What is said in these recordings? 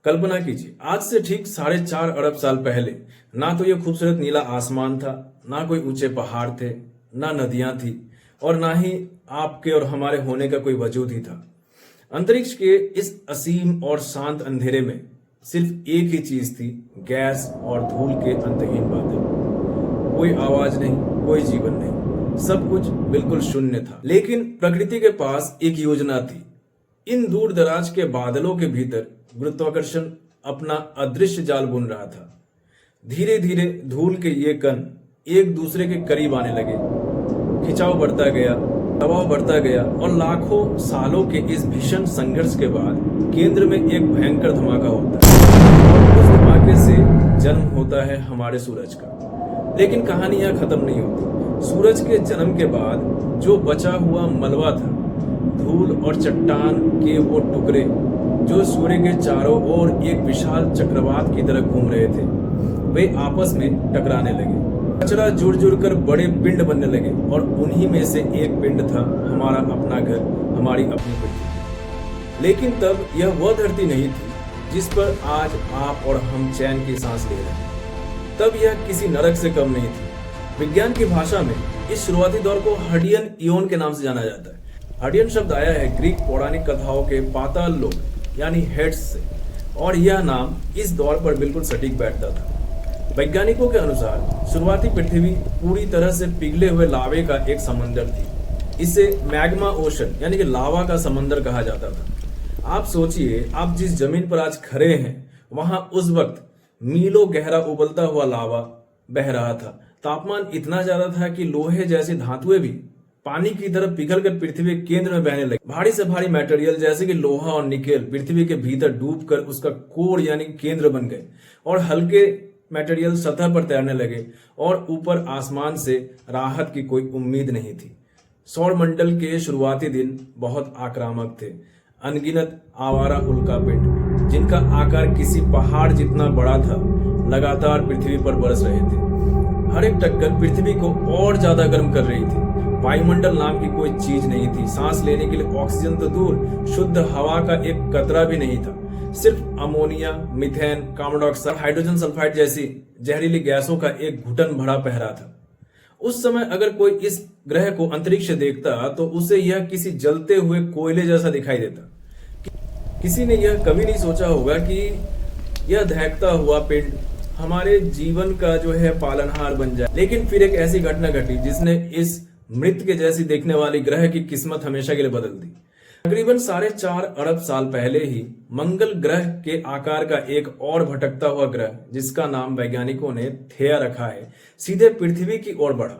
कल्पना कीजिए, आज से ठीक 4.5 अरब साल पहले ना तो यह खूबसूरत नीला आसमान था, ना कोई ऊंचे पहाड़ थे, ना नदियां थी, और ना ही आपके और हमारे होने का कोई वजूद ही था। अंतरिक्ष के इस असीम और शांत अंधेरे में सिर्फ एक ही चीज थी, गैस और धूल के अंतहीन बादल। कोई आवाज नहीं, कोई जीवन नहीं, सब कुछ बिल्कुल शून्य था। लेकिन प्रकृति के पास एक योजना थी। इन दूर दराज के बादलों के भीतर गुरुत्वाकर्षण अपना अदृश्य जाल बुन रहा था। धीरे धीरे धूल के ये कण एक दूसरे के करीब आने लगे। खिंचाव बढ़ता गया, दबाव बढ़ता गया, और लाखों सालों के इस भीषण संघर्ष के बाद केंद्र में एक भयंकर धमाका होता है। और उस धमाके से जन्म होता है हमारे सूरज का। लेकिन कहानी यहाँ खत्म नहीं होती। सूरज के जन्म के बाद जो बचा हुआ मलबा था, धूल और चट्टान के वो टुकड़े जो सूर्य के चारों ओर एक विशाल चक्रवात की तरह घूम रहे थे, वे आपस में टकराने लगे। कचरा जुड़ जुड़ कर बड़े पिंड बनने लगे, और उन्हीं में से एक पिंड था हमारा अपना घर, हमारी अपनी पृथ्वी। लेकिन तब यह वह धरती नहीं थी जिस पर आज आप और हम चैन की सांस ले रहे हैं। तब यह किसी नरक से कम नहीं थी। विज्ञान की भाषा में इस शुरुआती दौर को हडियन इयोन के नाम से जाना जाता है। हडियन शब्द आया है ग्रीक पौराणिक कथाओं के पाताल लोक यानी हेड्स से, और यह नाम इस दौर पर बिल्कुल सटीक बैठता था। वैज्ञानिकों के अनुसार शुरुआती पृथ्वी पूरी तरह से पिघले हुए लावे का एक समंदर थी। इसे मैग्मा ओशन यानी कि लावा का समंदर कहा जाता था। आप सोचिए, आप जिस जमीन पर आज खड़े हैं वहां उस वक्त मीलों गहरा उबलता हुआ लावा बह रहा था। तापमान इतना ज्यादा था कि लोहे जैसी धातुएं भी पानी की तरफ पिघलकर पृथ्वी के केंद्र में बहने लगी। भारी से भारी मटेरियल जैसे कि लोहा और निकेल पृथ्वी के भीतर डूबकर उसका कोर यानी केंद्र बन गए, और हल्के मटेरियल सतह पर तैरने लगे, और ऊपर आसमान से राहत की कोई उम्मीद नहीं थी। सौरमंडल के शुरुआती दिन बहुत आक्रामक थे। अनगिनत आवारा उल्कापिंड जिनका आकार किसी पहाड़ जितना बड़ा था, लगातार पृथ्वी पर बरस रहे थे। हर एक टक्कर पृथ्वी को और ज्यादा गर्म कर रही थी। वायुमंडल नाम की कोई चीज नहीं थी। सांस लेने के लिए ऑक्सीजन तो दूर, शुद्ध हवा का एक कतरा भी नहीं था। सिर्फ ammonia, methane, carbon dioxide, hydrogen sulphide जैसी जहरीली गैसों का एक घुटन भरा पहरा था। उस समय अगर कोई इस ग्रह को अंतरिक्ष से देखता तो उसे यह किसी जलते हुए कोयले जैसा दिखाई देता। किसी ने यह कभी नहीं सोचा होगा कि यह दहकता हुआ पिंड हमारे जीवन का जो है पालनहार बन जाए। लेकिन फिर एक ऐसी घटना घटी जिसने इस मृत्यु जैसी देखने वाली ग्रह की किस्मत हमेशा के लिए बदल दी। तकरीबन 4.5 अरब साल पहले ही मंगल ग्रह के आकार का एक और भटकता हुआ ग्रह, जिसका नाम वैज्ञानिकों ने थेया रखा है, सीधे पृथ्वी की ओर बढ़ा।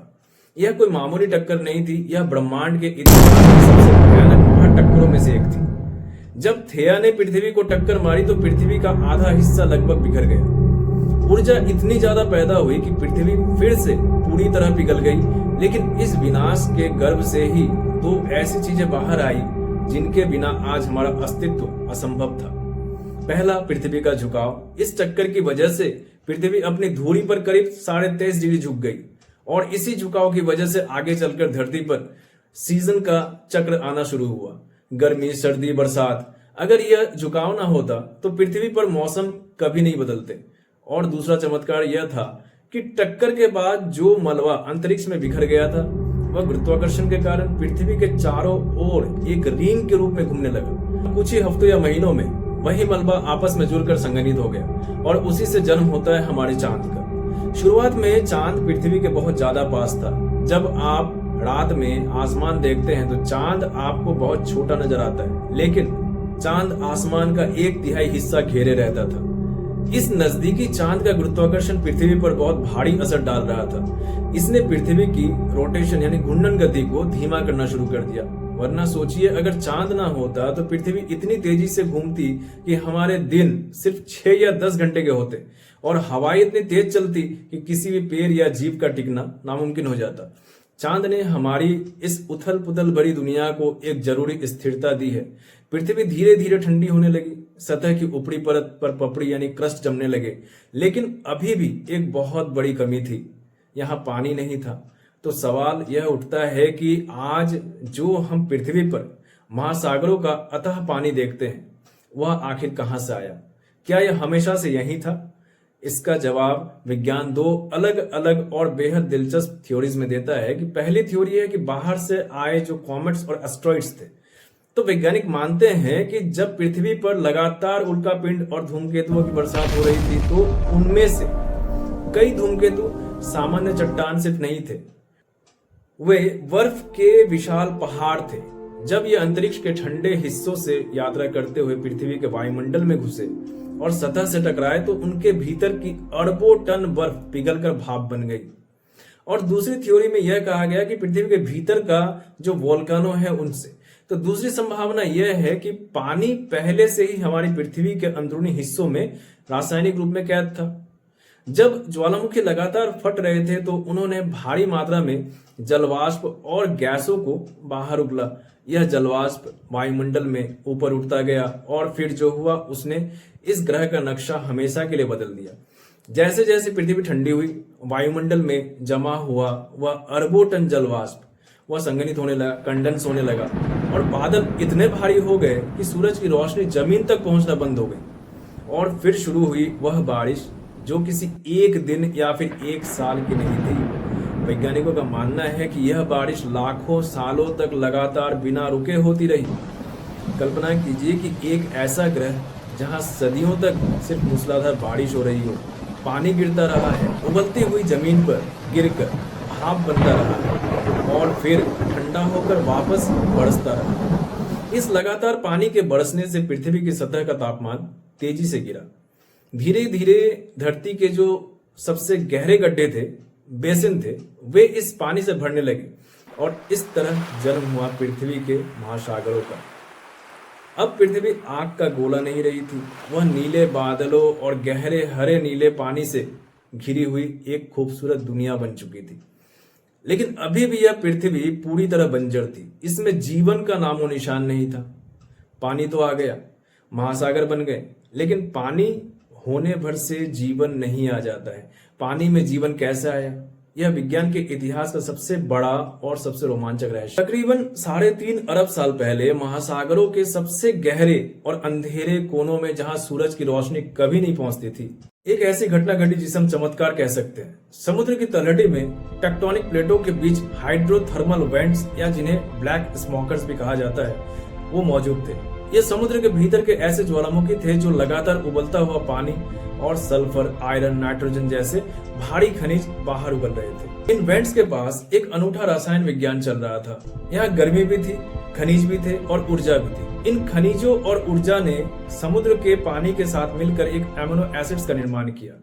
यह कोई मामूली टक्कर नहीं थी, यह ब्रह्मांड के इतिहास की सबसे भयानक महाटक्करों में से एक थी। जब थेया ने पृथ्वी को टक्कर मारी तो पृथ्वी का आधा हिस्सा लगभग बिखर गया। ऊर्जा इतनी ज्यादा पैदा हुई कि पृथ्वी फिर से पूरी तरह पिघल गई। लेकिन इस विनाश के गर्भ से ही दो ऐसी चीजें बाहर आई जिनके बिना आज हमारा अस्तित्व असंभव था। पहला, पृथ्वी का झुकाव। इस चक्कर की वजह से पृथ्वी अपनी धुरी पर करीब 23.5 डिग्री झुक गई, और इसी झुकाव की वजह से आगे चलकर धरती पर सीजन का चक्र आना शुरू हुआ। गर्मी, सर्दी, बरसात। अगर यह झुकाव ना होता तो पृथ्वी पर मौसम कभी नहीं बदलते। और दूसरा चमत्कार यह था कि टक्कर के बाद जो मलबा अंतरिक्ष में बिखर गया था, वह गुरुत्वाकर्षण के कारण पृथ्वी के चारों ओर एक रिंग के रूप में घूमने लगा। कुछ ही हफ्तों या महीनों में वही मलबा आपस में जुड़कर संघनित हो गया, और उसी से जन्म होता है हमारे चांद का। शुरुआत में चांद पृथ्वी के बहुत ज्यादा पास था। जब आप रात में आसमान देखते हैं तो चांद आपको बहुत छोटा नजर आता है, लेकिन चांद आसमान का 1/3 हिस्सा घेरे रहता था। इस नजदीकी चांद का गुरुत्वाकर्षण पृथ्वी पर बहुत भारी असर डाल रहा था। इसने पृथ्वी की रोटेशन यानी घूर्णन गति को धीमा करना शुरू कर दिया। वरना सोचिए, अगर चांद ना होता तो पृथ्वी इतनी तेजी से घूमती कि हमारे दिन सिर्फ 6 या 10 घंटे के होते, और हवाएं इतनी तेज चलती कि किसी भी पेड़ या जीव का टिकना नामुमकिन हो जाता। चांद ने हमारी इस उथल पुथल भरी दुनिया को एक जरूरी स्थिरता दी है। पृथ्वी धीरे धीरे ठंडी होने लगी, सतह की ऊपरी परत पर पपड़ी यानी क्रस्ट जमने लगे। लेकिन अभी भी एक बहुत बड़ी कमी थी, यहाँ पानी नहीं था। तो सवाल यह उठता है कि आज जो हम पृथ्वी पर महासागरों का अथाह पानी देखते हैं, वह आखिर कहां से आया? क्या यह हमेशा से यही था? इसका जवाब विज्ञान दो अलग अलग और बेहद दिलचस्प थ्योरीज में देता है। कि पहली थ्योरी है कि बाहर से आए जो कॉमेट्स और एस्ट्रॉइड्स थे, तो वैज्ञानिक मानते हैं कि जब पृथ्वी पर लगातार उल्कापिंड और धूमकेतुओं की बरसात हो रही थी, तो उनमें से कई धूमकेतु सामान्य चट्टान सिर्फ नहीं थे, वे बर्फ के विशाल पहाड़ थे। जब ये अंतरिक्ष के ठंडे हिस्सों से यात्रा करते हुए पृथ्वी के वायुमंडल में घुसे और सतह से टकराए, तो उनके भीतर की अरबों टन बर्फ पिघलकर भाप बन गई। और दूसरी थ्योरी में यह कहा गया कि पृथ्वी के भीतर का जो वोल्केनो है उनसे। तो दूसरी संभावना यह है कि पानी पहले से ही हमारी पृथ्वी के अंदरूनी हिस्सों में रासायनिक रूप में कैद था। जब ज्वालामुखी लगातार फट रहे थे, तो उन्होंने भारी मात्रा में जलवाष्प और गैसों को बाहर उगला। यह जलवाष्प वायुमंडल में ऊपर उठता गया और फिर जो हुआ उसने इस ग्रह का नक्शा हमेशा के लिए बदल दिया। जैसे जैसे पृथ्वी ठंडी हुई, वायुमंडल में जमा हुआ वह अरबों टन जलवाष्प वह संघनित होने लगा, कंडेंस होने लगा, और बादल इतने भारी हो गए कि सूरज की रोशनी जमीन तक पहुंचना बंद हो गई। और फिर शुरू हुई वह बारिश जो किसी एक दिन या फिर एक साल की नहीं थी। वैज्ञानिकों का मानना है कि यह बारिश लाखों सालों तक लगातार बिना रुके होती रही। कल्पना कीजिए कि एक ऐसा ग्रह जहां सदियों तक सिर्फ मूसलाधार बारिश हो रही हो, पानी गिरता रहा है, उबलती हुई जमीन पर गिरकर भाप बनता रहा है और फिर ठंडा होकर वापस बरसता रहा। इस लगातार पानी के बरसने से पृथ्वी की सतह का तापमान तेजी से गिरा। धीरे धीरे धरती के जो सबसे गहरे गड्ढे थे, बेसिन थे, वे इस पानी से भरने लगे और इस तरह जन्म हुआ पृथ्वी के महासागरों का। अब पृथ्वी आग का गोला नहीं रही थी, वह नीले बादलों और गहरे हरे नीले पानी से घिरी हुई एक खूबसूरत दुनिया बन चुकी थी। लेकिन अभी भी यह पृथ्वी पूरी तरह बंजर थी, इसमें जीवन का नामो निशान नहीं था। पानी तो आ गया, महासागर बन गए, लेकिन पानी होने भर से जीवन नहीं आ जाता है। पानी में जीवन कैसे आया? यह विज्ञान के इतिहास का सबसे बड़ा और सबसे रोमांचक रहस्य। तकरीबन 3.5 अरब साल पहले महासागरों के सबसे गहरे और अंधेरे कोनों में, जहां सूरज की रोशनी कभी नहीं पहुंचती थी, एक ऐसी घटना घटी जिसे हम चमत्कार कह सकते हैं। समुद्र की तलहटी में टेक्टोनिक प्लेटों के बीच हाइड्रोथर्मल वेंट्स, या जिन्हें ब्लैक स्मोकर्स भी कहा जाता है, वो मौजूद थे। ये समुद्र के भीतर के ऐसे ज्वालामुखी थे जो लगातार उबलता हुआ पानी और सल्फर, आयरन, नाइट्रोजन जैसे भारी खनिज बाहर उगल रहे थे। इन वेंट्स के पास एक अनूठा रासायन विज्ञान चल रहा था। यहाँ गर्मी भी थी, खनिज भी थे और ऊर्जा भी थी। इन खनिजों और ऊर्जा ने समुद्र के पानी के साथ मिलकर एक एमिनो एसिड्स का निर्माण किया।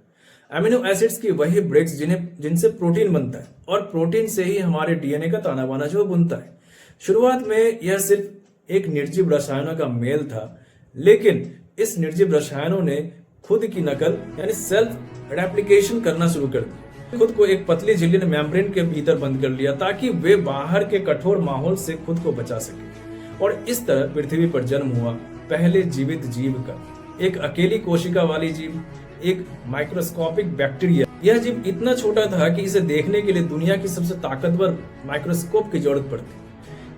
एमिनो एसिड्स की वही ब्रेक्स जिनसे प्रोटीन बनता है, और प्रोटीन से ही हमारे डीएनए का ताना बाना जो बुनता है। शुरुआत में यह सिर्फ एक निर्जीव रसायनों का मेल था, लेकिन इस निर्जीव रसायनों ने खुद की नकल यानी सेल्फ रेप्लिकेशन करना शुरू कर दिया। खुद को एक पतली झिल्ली ने मेम्ब्रेन के भीतर बंद कर लिया ताकि वे बाहर के कठोर माहौल से खुद को बचा सके। और इस तरह पृथ्वी पर जन्म हुआ पहले जीवित जीव का, एक अकेली कोशिका वाली जीव, एक माइक्रोस्कोपिक बैक्टीरिया। यह जीव इतना छोटा था कि इसे देखने के लिए दुनिया की सबसे ताकतवर माइक्रोस्कोप की जरूरत पड़ती,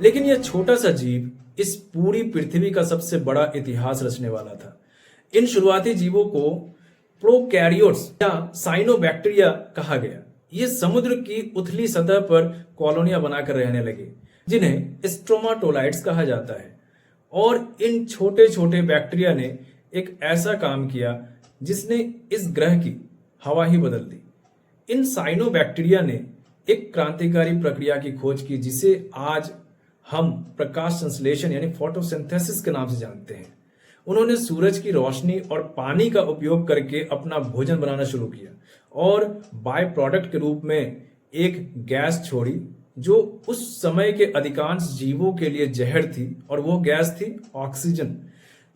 लेकिन यह छोटा सा जीव इस पूरी पृथ्वी का सबसे बड़ा इतिहास रचने वाला था। इन शुरुआती जीवों को प्रोकैरियोट्स या साइनोबैक्टीरिया कहा गया। ये समुद्र की उथली सतह पर कॉलोनियां बनाकर रहने लगे, जिन्हें स्ट्रोमाटोलाइट्स कहा जाता है। और इन छोटे छोटे बैक्टीरिया ने एक ऐसा काम किया जिसने इस ग्रह की हवा ही बदल दी। इन साइनोबैक्टीरिया ने एक क्रांतिकारी प्रक्रिया की खोज की जिसे आज हम प्रकाश संश्लेषण यानी फोटोसिंथेसिस के नाम से जानते हैं। उन्होंने सूरज की रोशनी और पानी का उपयोग करके अपना भोजन बनाना शुरू किया और बाय प्रोडक्ट के रूप में एक गैस छोड़ी जो उस समय के अधिकांश जीवों के लिए जहर थी, और वो गैस थी ऑक्सीजन।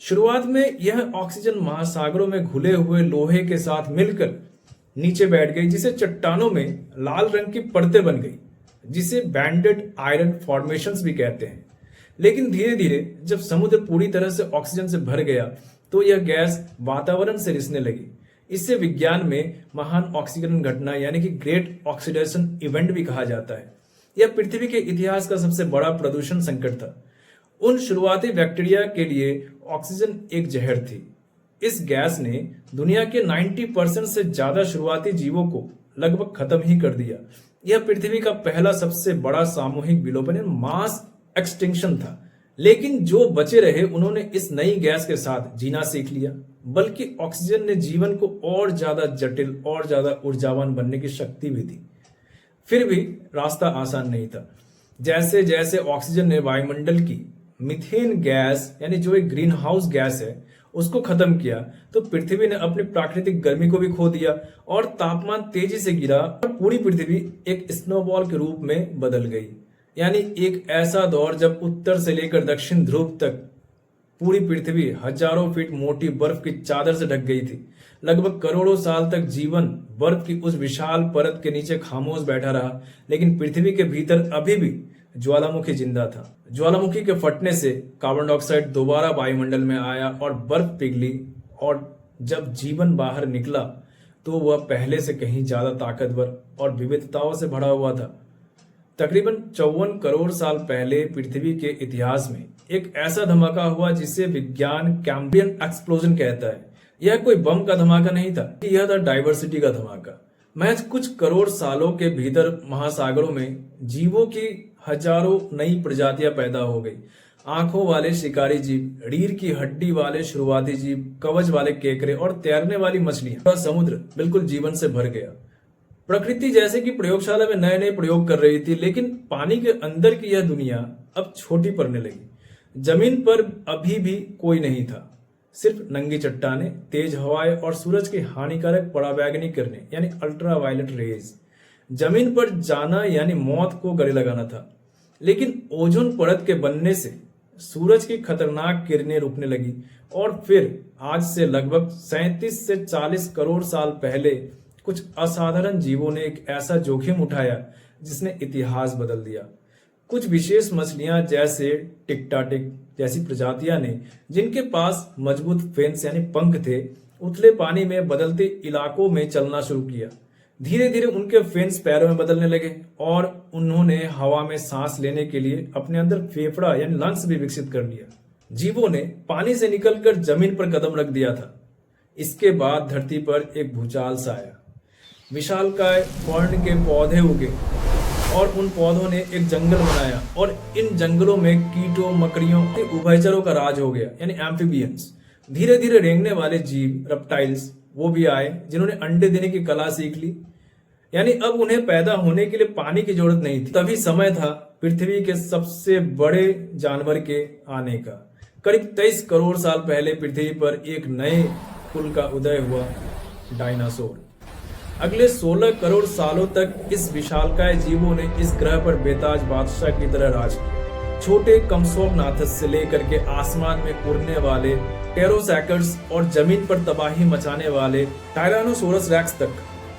शुरुआत में यह ऑक्सीजन महासागरों में घुले हुए लोहे के साथ मिलकर नीचे बैठ गई, जिसे चट्टानों में लाल रंग की परतें बन गई, जिसे बैंडेड आयरन फॉर्मेशंस भी कहते हैं। लेकिन धीरे धीरे जब समुद्र पूरी तरह से ऑक्सीजन से भर गया तो यह गैस वातावरण से रिसने लगी। इससे विज्ञान में महान ऑक्सीकरण घटना यानी कि ग्रेट ऑक्सीडेशन इवेंट भी कहा जाता है। यह पृथ्वी के इतिहास का सबसे बड़ा प्रदूषण संकट था। उन शुरुआती बैक्टीरिया के लिए ऑक्सीजन एक जहर थी। इस गैस ने दुनिया के 90% से ज्यादा शुरुआती जीवों को लगभग खत्म ही कर दिया। यह पृथ्वी का पहला सबसे बड़ा सामूहिक विलोपन मास एक्सटिंक्शन था। लेकिन जो बचे रहे उन्होंने इस नई गैस के साथ जीना सीख लिया। बल्कि ऑक्सीजन ने जीवन को और ज्यादा जटिल और ज्यादा ऊर्जावान बनने की शक्ति भी दी। फिर भी रास्ता आसान नहीं था। जैसे जैसे ऑक्सीजन ने वायुमंडल की मीथेन गैस यानी जो एक ग्रीन हाउस गैस है उसको खत्म किया, तो पृथ्वी ने अपनी प्राकृतिक गर्मी को भी खो दिया और तापमान तेजी से गिरा और पूरी पृथ्वी एक स्नोबॉल के रूप में बदल गई। यानी एक ऐसा दौर जब उत्तर से लेकर दक्षिण ध्रुव तक पूरी पृथ्वी हजारों फीट मोटी बर्फ की चादर से ढक गई थी। लगभग करोड़ों साल तक जीवन बर्फ की उस विशाल परत के नीचे खामोश बैठा रहा, लेकिन पृथ्वी के भीतर अभी भी ज्वालामुखी जिंदा था। ज्वालामुखी के फटने से कार्बन डाइऑक्साइड दोबारा वायुमंडल में आया और बर्फ पिघली, और जब जीवन बाहर निकला तो वह पहले से कहीं ज्यादा ताकतवर और विविधताओं से भरा हुआ था। तकरीबन 54 करोड़ साल पहले पृथ्वी के इतिहास में एक ऐसा धमाका हुआ जिसे विज्ञान कैम्ब्रियन एक्सप्लोजन कहता है। यह कोई बम का धमाका नहीं था, यह था डाइवर्सिटी का धमाका। महज कुछ करोड़ सालों के भीतर महासागरों में जीवों की हजारों नई प्रजातियां पैदा हो गई। आंखों वाले शिकारी जीव, रीढ़ की हड्डी वाले शुरुआती जीव, कवच वाले केकड़े और तैरने वाली मछलियां। समुद्र बिल्कुल जीवन से भर गया। प्रकृति जैसे कि प्रयोगशाला में नए नए प्रयोग कर रही थी, लेकिन पानी के अंदर की यह दुनिया अब छोटी पड़ने लगी। जमीन पर अभी भी कोई नहीं था, सिर्फ नंगी चट्टाने, तेज हवाएं और सूरज की हानिकारक पराबैंगनी किरणें यानी अल्ट्रावायलेट रेज। जमीन पर जाना यानी मौत को गले लगाना था। लेकिन ओजोन परत के बनने से सूरज की खतरनाक किरणें रुकने लगी और फिर आज से लगभग 37 से 40 करोड़ साल पहले कुछ असाधारण जीवों ने एक ऐसा जोखिम उठाया जिसने इतिहास बदल दिया। कुछ विशेष मछलियां जैसे टिकटाटिक जैसी प्रजातियां ने, जिनके पास मजबूत फेन्स यानी पंख थे, उथले पानी में बदलते इलाकों में चलना शुरू किया। धीरे धीरे उनके फेन्स पैरों में बदलने लगे और उन्होंने हवा में सांस लेने के लिए अपने अंदर फेफड़ा यानी लंग्स भी विकसित कर लिया। जीवों ने पानी से निकलकर जमीन पर कदम रख दिया था। इसके बाद धरती पर एक भूचाल सा आया। विशालकाय फर्न के पौधे उगे और उन पौधों ने एक जंगल बनाया और इन जंगलों में कीटों, मकड़ियों के उभयचरों का राज हो गया यानी एम्फीबियंस। धीरे धीरे रेंगने वाले जीव, रेप्टाइल्स, वो भी आए जिन्होंने अंडे देने की कला सीख ली। यानी अब उन्हें पैदा होने के लिए पानी की जरूरत नहीं थी। तभी समय था पृथ्वी के सबसे बड़े जानवर के आने का। करीब 23 करोड़ साल पहले पृथ्वी पर एक नए कुल का उदय हुआ, डायनासोर। अगले 16 करोड़ सालों तक इस विशालकाय जीवों ने इस ग्रह पर बेताज बादशाह की तरह राज किया। छोटे कमसोमनाथस से लेकर के आसमान में उड़ने वाले टेरोसैकर्स और जमीन पर तबाही मचाने वाले टायरानोसोरस रैक्स तक,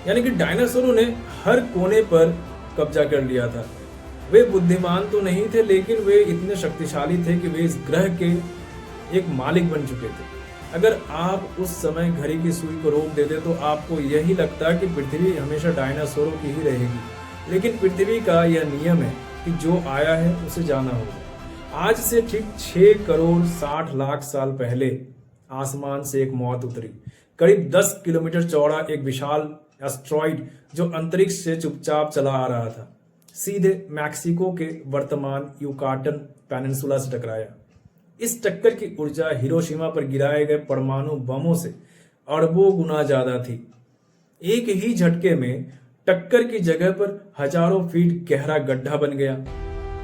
यानी कि डायनासोरों ने हर कोने पर कब्जा कर लिया था। वे बुद्धिमान तो नहीं थे, लेकिन वे इतने शक्तिशाली थे कि वे इस ग्रह के एक मालिक बन चुके थे। अगर आप उस समय घड़ी की सुई को रोक देते तो आपको यही लगता कि पृथ्वी हमेशा डायनासोरों की ही रहेगी। लेकिन पृथ्वी का यह नियम है कि जो आया है उसे जाना होगा। आज से ठीक 6 करोड़ 60 लाख साल पहले आसमान से एक मौत उतरी। करीब 10 किलोमीटर चौड़ा एक विशाल एस्ट्रॉइड जो अंतरिक्ष से चुपचाप चला आ रहा था, सीधे मैक्सिको के वर्तमान युकाटन पेनिनसुला से टकराया। इस टक्कर की ऊर्जा हिरोशिमा पर गिराए गए परमाणु बमों से अरबों गुना ज्यादा थी। एक ही झटके में टक्कर की जगह पर हजारों फीट गहरा गड्ढा बन गया।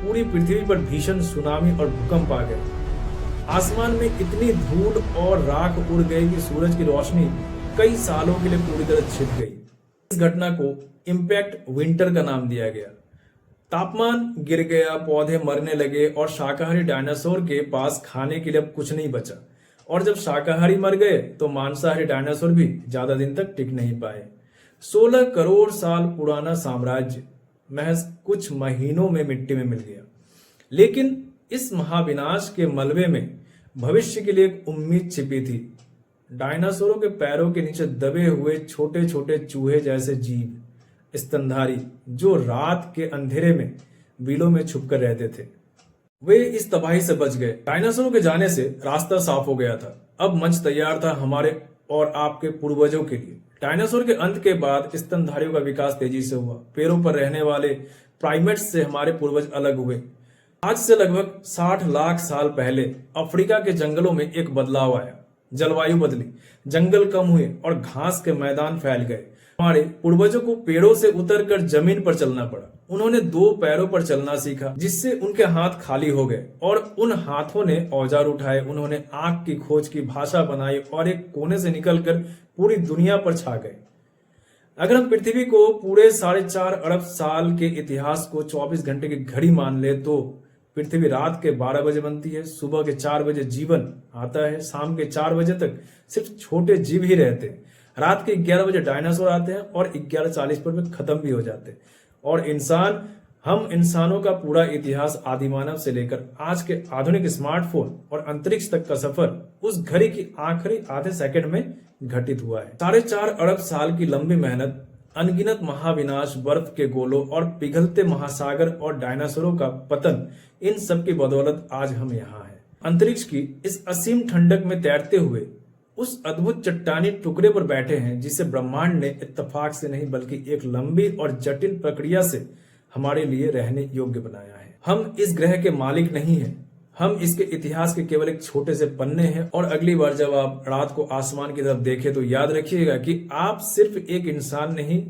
पूरी पृथ्वी पर भीषण सुनामी और भूकंप आ गए। आसमान में इतनी धूल और राख उड़ गई कि सूरज की रोशनी कई सालों के लिए पूरी तरह छिप गई। इस घटना को इम्पैक्ट विंटर का नाम दिया गया। तापमान गिर गया, पौधे मरने लगे और शाकाहारी डायनासोर के पास खाने के लिए अब कुछ नहीं बचा। और जब शाकाहारी मर गए तो मांसाहारी डायनासोर भी ज्यादा दिन तक टिक नहीं पाए। 16 करोड़ साल पुराना साम्राज्य महज कुछ महीनों में मिट्टी में मिल गया। लेकिन इस महाविनाश के मलबे में भविष्य के लिए एक उम्मीद छिपी थी। डायनासोरों के पैरों के नीचे दबे हुए छोटे छोटे चूहे जैसे जीव, स्तनधारी, जो रात के अंधेरे में बिलों में छुपकर रहते थे, वे इस तबाही से बच गए। डायनासोरों के जाने से रास्ता साफ हो गया था। अब मंच तैयार था हमारे और आपके पूर्वजों के लिए। डायनासोर के अंत के बाद स्तनधारियों का विकास तेजी से हुआ। पैरों पर रहने वाले प्राइमेट्स से हमारे पूर्वज अलग हुए। आज से लगभग 60 लाख साल पहले अफ्रीका के जंगलों में एक बदलाव आया। जलवायु बदली, जंगल कम हुए और घास के मैदान फैल गए। हमारे पूर्वजों को पेड़ों से उतरकर जमीन पर चलना पड़ा। उन्होंने 2 पैरों पर चलना सीखा, जिससे उनके हाथ खाली हो गए और उन हाथों ने औजार उठाए। उन्होंने आग की खोज की, भाषा बनाई और एक कोने से निकलकर पूरी दुनिया पर छा गए। अगर हम पृथ्वी को पूरे 4.5 अरब साल के इतिहास को 24 घंटे की घड़ी मान ले तो पृथ्वी रात के 12 बजे बनती है, सुबह के 4 बजे जीवन आता है, शाम के 4 बजे तक सिर्फ छोटे जीव ही रहते हैं, रात के 11 बजे डायनासोर आते हैं और 11:40 पर वे खत्म भी हो जाते हैं। और हम इंसानों का पूरा इतिहास आदिमानव से लेकर आज के आधुनिक स्मार्टफोन और अंतरिक्ष तक का सफर उस घड़ी की आखिरी आधे सेकंड में घटित हुआ है। 4.5 अरब साल की लंबी मेहनत, अनगिनत महाविनाश, बर्फ के गोलों और पिघलते महासागर और डायनासोरों का पतन, इन सब की बदौलत आज हम यहाँ हैं। अंतरिक्ष की इस असीम ठंडक में तैरते हुए उस अद्भुत चट्टानी टुकड़े पर बैठे हैं जिसे ब्रह्मांड ने इत्तेफाक से नहीं बल्कि एक लंबी और जटिल प्रक्रिया से हमारे लिए रहने योग्य बनाया है। हम इस ग्रह के मालिक नहीं हैं, हम इसके इतिहास के केवल एक छोटे से पन्ने हैं। और अगली बार जब आप रात को आसमान की तरफ देखें तो याद रखिएगा कि आप सिर्फ एक इंसान नहीं,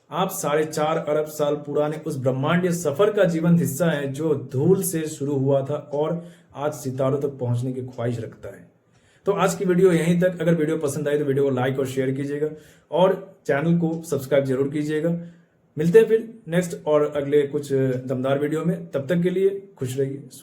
आप 4.5 अरब साल पुराने उस ब्रह्मांडीय सफर का जीवंत हिस्सा हैं जो धूल से शुरू हुआ था और आज सितारों तक पहुंचने की ख्वाहिश रखता है। तो आज की वीडियो यहीं तक। अगर वीडियो पसंद आई तो वीडियो को लाइक और शेयर कीजिएगा और चैनल को सब्सक्राइब जरूर कीजिएगा। मिलते हैं फिर नेक्स्ट और अगले कुछ दमदार वीडियो में। तब तक के लिए खुश रहिए।